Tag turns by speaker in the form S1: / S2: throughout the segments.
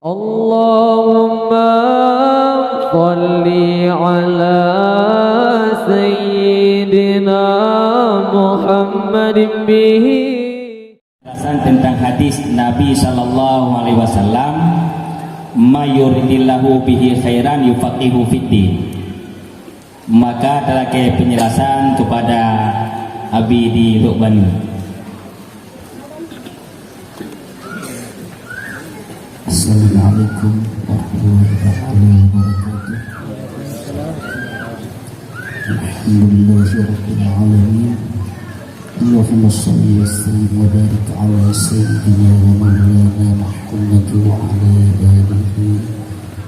S1: Allahumma sholli ala sayyidina Muhammadin bihi.
S2: Tentang hadis Nabi sallallahu alaihi wasallam, mayuridillahu bihi khairan yufaqihu fiddin. Maka adalah penjelasan kepada Abi di Luqbani.
S3: Assalamualaikum warahmatullahi wabarakatuh. Alhamdulillahirabbil alamin. Allahumma shalli wa sallim wa barik ala sayyidina wa maulana Muhammad wa ala alihi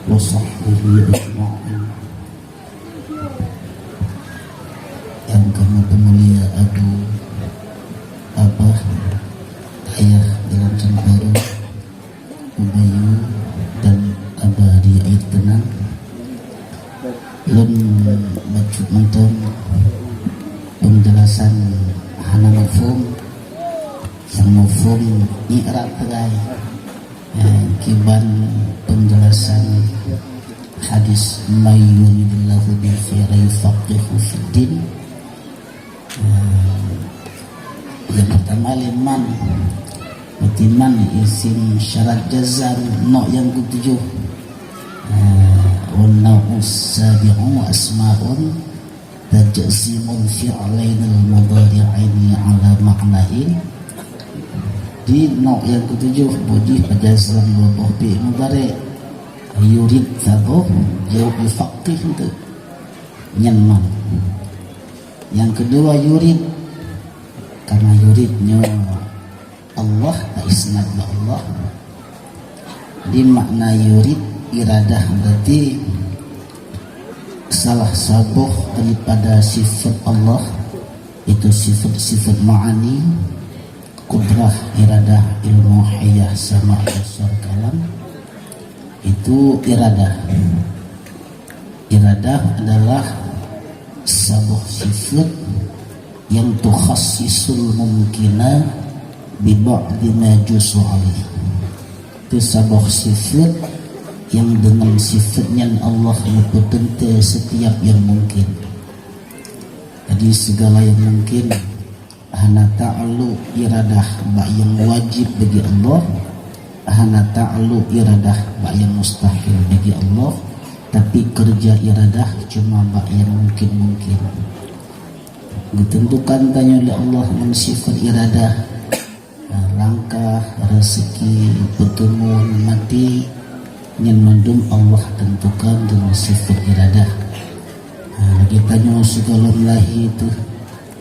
S3: wa sahbihi ajma'in. Yang kami pemulia Abu Abah Ayah dalam Cembaru Ubayu dan Abadi Air Tenang Lun Bacuk Mentong penjelasan hana mafhum yang mafhum i'rab tegai kiban penjelasan hadis mayyunillahu bil khairi faqihu fiddin. Yang pertama liman Batiman isim syarat jazam no yang ketujuh Wanna'u sabi'u asma'un tajzimun fi'lain al-mudhari'aini ala ma'nain. Di no yang ketujuh budi pajazam wa bi mudhari' yurid sabuh jawab faqih itu nyaman. Yang kedua yurid, karena yuridnya Allah isnad Allah. Di makna yurid iradah berarti salah sabuh daripada sifat Allah, itu sifat-sifat ma'ani, kudrah, iradah, ilmu, hayah, sama, basar, kalam. Itu iradah. Iradah adalah sabuh sifat yang tukhassisul mumkina bi ba'di ma jusu alih. Itu sabuh sifat yang dengan sifatnya Allah mempertentang setiap yang mungkin. Jadi segala yang mungkin hana ta'alu iradah ba yang wajib bagi Allah, hana ta'alu iradah ba yang mustahil bagi Allah, tapi kerja iradah cuma ba yang mungkin-mungkin. Ditentukan tanya oleh Allah dengan sifat iradah, langkah, rezeki, pertemuan, mati yang mendum Allah tentukan dengan sifat iradah. Lagi tanya segala melahi itu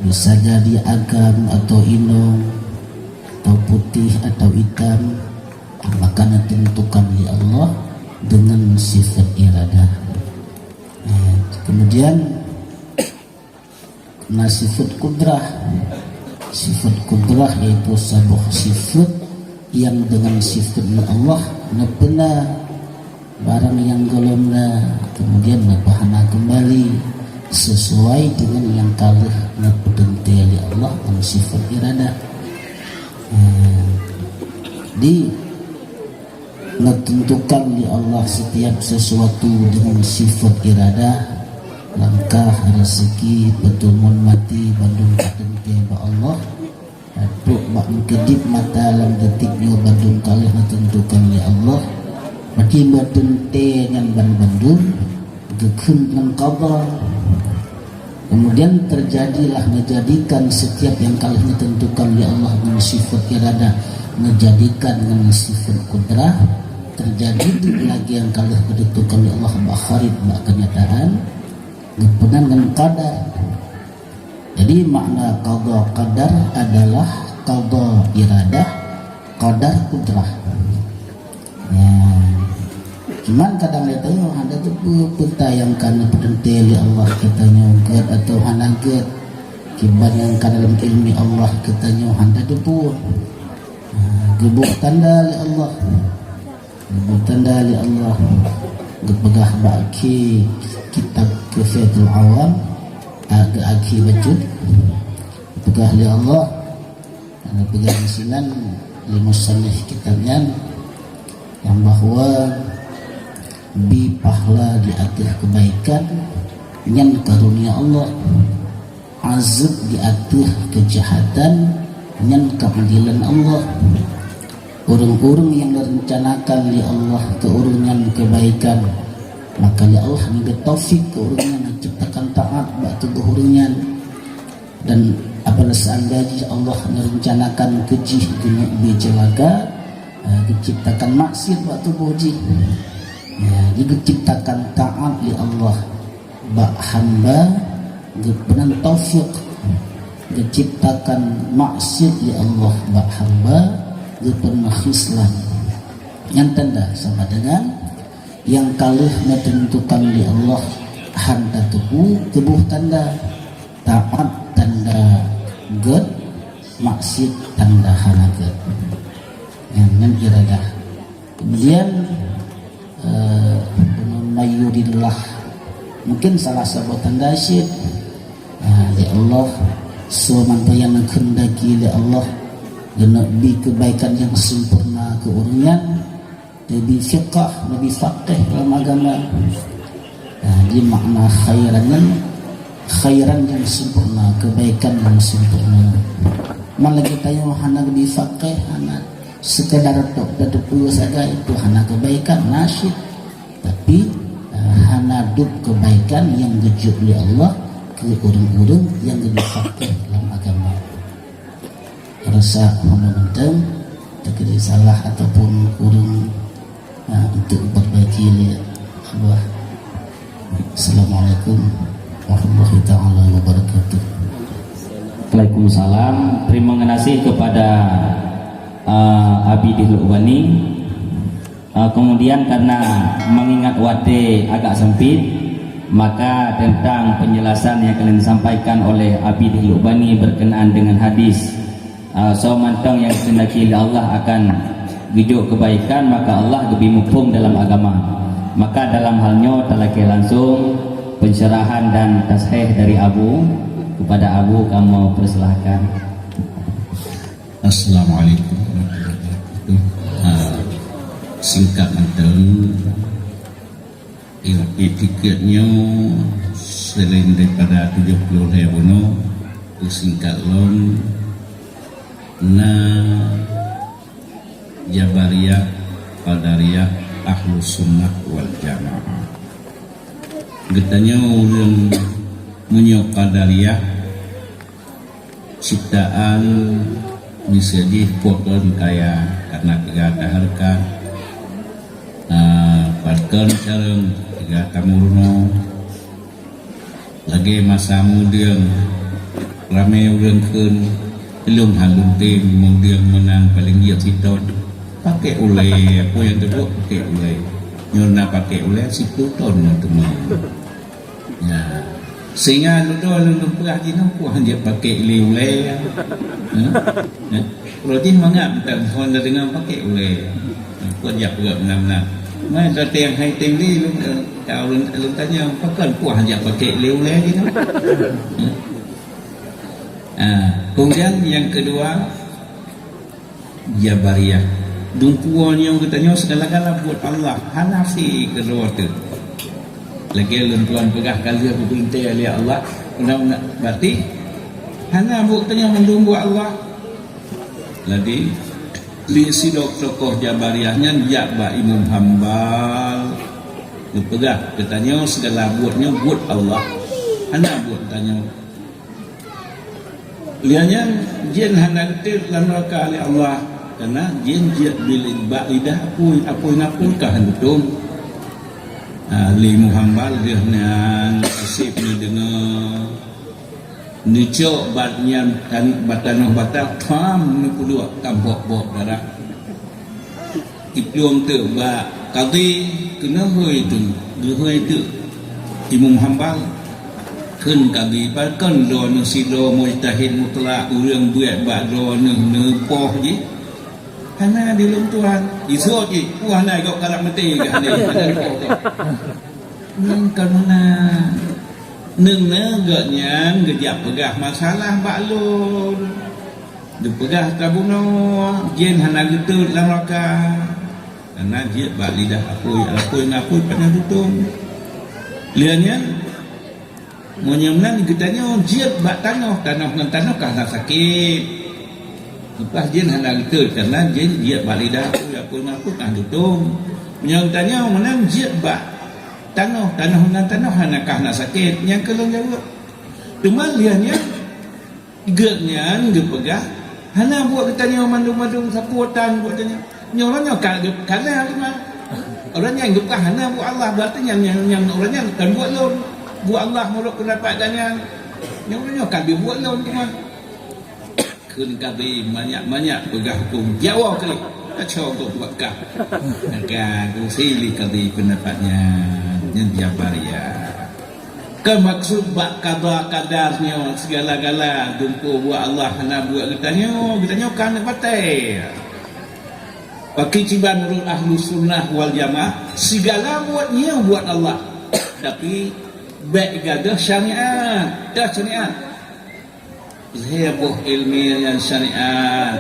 S3: bisa jadi agam atau inong atau putih atau hitam, maka ditentukan oleh Allah dengan sifat iradah. Kemudian sifat kudrah. Sifat kudrah yaitu sebuah sifat yang dengan sifatnya Allah pernah barang yang golongna kemudian bahana kembali sesuai dengan yang kalah nepedenteli Allah dengan sifat iradah. Di menentukan di Allah setiap sesuatu dengan sifat iradah, langkah, rezeki, pertemuan, mati, bandung kadente ba Allah, aduk bak kedip mata dalam detiknya bandung kalah ditentukan di Allah. Mati bertente dengan bandung gekun dengan qada. Kemudian terjadilah menjadikan setiap yang kalah ditentukan di Allah dengan sifat iradah, menjadikan dengan sifat kudrah. Terjadi lagi yang kalah ditentukan di Allah bakharid bak kenyataan gepenan dengan qadar. Jadi makna qada qadar adalah qada iradah, qadar kudrah. Cuman kadang dia tanya ada tu pentayangkan pedenteli Allah katanya gad atau hanagat kiban yang dalam ilmi Allah katanya anda tu pun gebuk tanda li Allah, gebuk tanda li Allah, gepegah baki kitab Kifayatul Awam agak aki bacud pegah li Allah, pegah sinan li musannif kitabnya yang bahwa bi pahala di atas kebaikan dengan karunia Allah, azab di atas kejahatan dengan keadilan Allah. Orang-orang yang merencanakan li Allah keurangan kebaikan, maka li Allah memberi taufik keurangan menciptakan taat batu keurangan. Dan apabila seandainya Allah merencanakan kejih guna bijalaga, diciptakan maksiat batu boji, diciptakan taat li Allah bak hamba benar taufik, diciptakan maksiat li Allah bak hamba pernah Islam yang tanda sama dengan yang kalah menentukan di Allah handa tubuh tanda taat tanda god maksud tanda hanagat yang iradah. Kemudian mayurillah mungkin salah satu tanda syid di Allah semampu yang menghendaki di Allah lebih kebaikan yang sempurna keurangan, lebih fiqah, lebih faqih dalam agama. Di makna khairan yang sempurna, kebaikan yang sempurna. Malah kita yang hana lebih faqih, hana sekedar tok saja itu hana kebaikan nasyid, tapi hana duk kebaikan yang gejuk oleh Allah ke orang-orang yang lebih faqih dalam agama. Rasa mentang terkena salah ataupun kurang untuk perbaiki lihat Allah. Assalamualaikum warahmatullahi taala wabarakatuh.
S2: Waalaikumsalam. Terima kasih kepada Abi Dilubani. Kemudian karena mengingat waktu agak sempit, maka tentang penjelasan yang kalian sampaikan oleh Abi Dilubani berkenaan dengan hadis mantang yang dikehendaki Allah akan gijuk kebaikan, maka Allah lebih mufhum dalam agama. Maka dalam halnya talaki langsung pencerahan dan tasheh dari Abu. Kepada Abu kamu persilahkan.
S4: Assalamualaikum warahmatullahi wabarakatuh. Singkat mantang tiketnya selain daripada 70.000 singkat lon Jabariyah, Qadariyah, Ahlus Sunnah wal Jamaah. Getanya orang menyok Qadariyah ciptaan bisa dipotong kaya karena kegata harga padkan careng kegata murno lagi masa mudian rame orang kun belum halung tim kemudian menang paling dia siton pakai ulai apa yang kedua pakai ulai nyona pakai ulai situ ton teman ya sehingga lu perah jino puan dia pakai ulai rojin mangap tak honda dengan pakai ulai puan dia perah menang mai datang hai tinggi lu kalau lu tanya pakai puan dia pakai ulai jino. Kemudian yang kedua Jabariyah dumpuan yang katanya segala-gala buat Allah Hanafi kedua tu lagi lentuan pegah kali aku perintah oleh Allah undang-undang berarti hana buatnya mendung buat Allah lagi li sidok tokoh Jabariyahnya Jabba Imam Hambal pegah katanya segala buatnya buat Allah hana buat tanya lianya jin hendak dalam neraka oleh Allah karena jin bilik lidah apa ngapulkah hendak li Muhammad dia nan asip ni dengan nicok batnya dan batanoh batal tam ni kedua tambok darah ipium tu ba kadi kena hoi tu Imam Hambal kun kadi balkan do nu silo mujtahid mutlak urang buat bak do nu poh ji hana di luntuan iso ji puah nai kau kalak mati ke hana nang karena neng gaknya gejap pegah masalah bak lo de pegah tabuno jen hana gitu lam raka karena dia bak lidah apoi pada tutung liannya menyemnan kitanya dia bak tanah dengan tanah karena sakit lepas dia hendak gitu karena dia bak lidah apoi pada tutung menyemtanya menang dia bak tanah dengan tanah hendak karena sakit yang kalau jawab cuma liannya gernya gepegah hana buat kitanya mandung-mandung sapuatan buat tanya nyoranya karena orang yang gepegah hana buat Allah berarti yang orangnya kan buat lon buat Allah mulut pendapatannya nyoranya kan dia buat lon cuma kun kabi banyak pegah hukum Jawa kali kacau untuk buat kah maka kusili kabi pendapatnya yang Jabaria maksud bak kadarnya segala-gala dumpu buat Allah hana buat kitanya kan patai pakai ciban menurut ahlu sunnah wal jamaah segala buatnya buat Allah tapi baik gadah syariat dah syariat heboh ilmiah syariat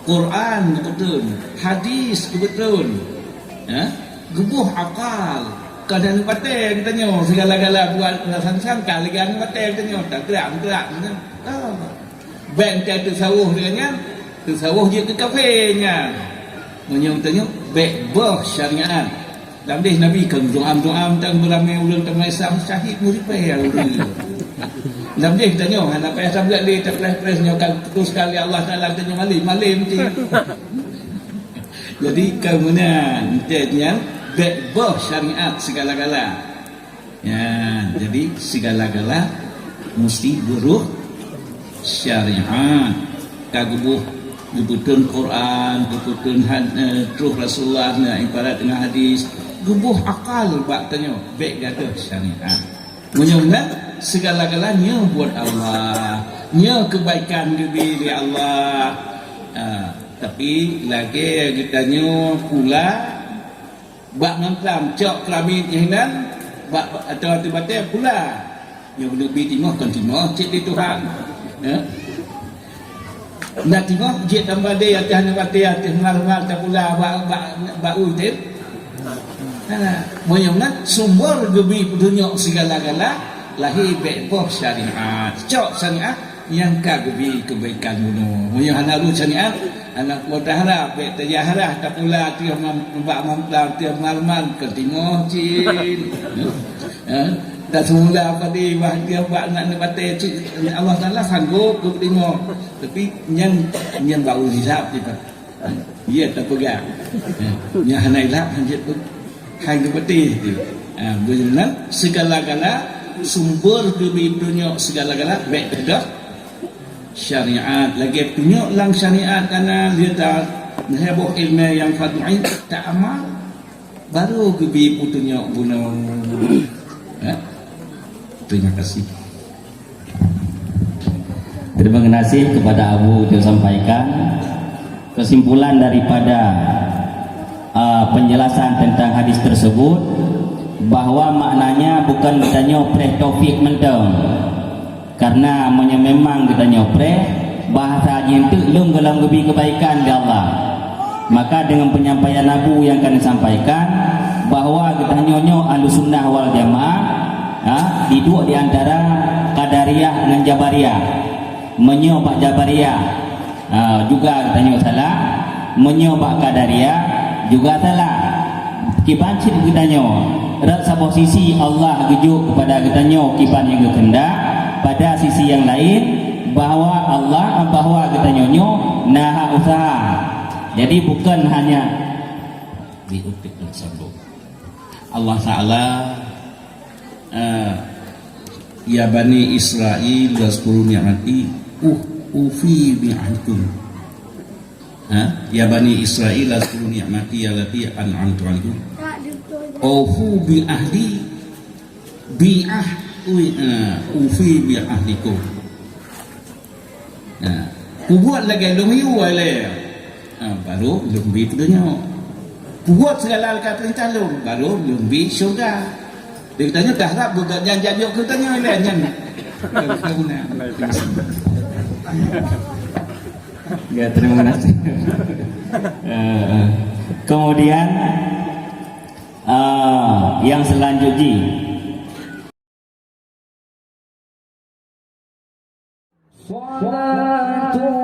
S4: Quran betul hadis betul gebuh akal kadang pakai kitanya segala-gala buat sangka lagi anu pakai kitanya tak gerak bank tu sawuh dengannya tu sawuh je ke kafenya menyong tanya baik bah syariat dalam deh Nabi kan doa tang beramai ulun temai Islam syahid muripai dalam deh tanya hana payah sablat le tak press nyokan terus sekali Allah Taala tanya malim ti jadi kemudian intenya baik syariat segala-gala ya jadi segala-gala mesti buruh syariat kagubuh gubutun Quran gubutun truh Rasulullah na ibarat dengan hadis gubuh akal bak tanya baik gaduh syariat menyembah segala-galanya buat Allah nya kebaikan diri Allah tapi lagi kitanya pula bak ngantram cok kelamin jahinan bak atau tiba-tiba pula yang lebih timah kan timah cik di Tuhan nak timah jik tambah dia atas nabati atas ngal-ngal tak pula bak utin menyamnak sumber gebi dunia segala-gala lahir bepoh syariat cok syariat yang kagebi kebaikan bunuh menyang hanaru syariat anak mudahlah bet terjaharah tak pula tiap membak mamplang tiap malaman ke timur cin dah semula pada bahagia buat nak nebate Allah Taala sanggup ke timur tapi yang bau hisap kita dia tak pegang yang hanai lap hanjit pun hai nebate tu benar segala-gala sumber demi dunia segala-gala baik dah syariat lagi tunjuk lang syariat karena dia tak heboh ilmu yang fadui tak amal baru gebi putunya bunuh terima kasih kepada Abu yang sampaikan kesimpulan daripada penjelasan tentang hadis tersebut bahwa maknanya bukan kita nyopreh taufik menteng karena memang kita nyopreh bahasa itu belum dalam lebih kebaikan di Allah maka dengan penyampaian Abu yang kami sampaikan bahwa kita nyonyo ahlu sunnah wal jamaah diduk di antara Qadariyah dengan Jabariyah menyobak Jabariyah juga kita nyo salah menyobak Qadariyah juga salah kibancit kita nyo rasa posisi Allah gejuk kepada kita nyo kiban yang kehendak pada sisi yang lain bahwa Allah bahwa kita nyonyo nah usaha jadi bukan hanya diutik dan sambung Allah Ta'ala ya Bani Israel wazkuru ni'mati ufi bi'ankum ya Bani Israel wazkuru ni'mati allati an'amtu 'alaikum ufu bi ahli bi'ah ufi bi ahlikum buat lagi lumhiu wale baru lumbi punya buat segala kata perintah baru lumbi syurga dia tanya dah harap bukan janji kita tanya lain
S2: Ya, terima kasih. Kemudian yang selanjutnya
S1: Salatullah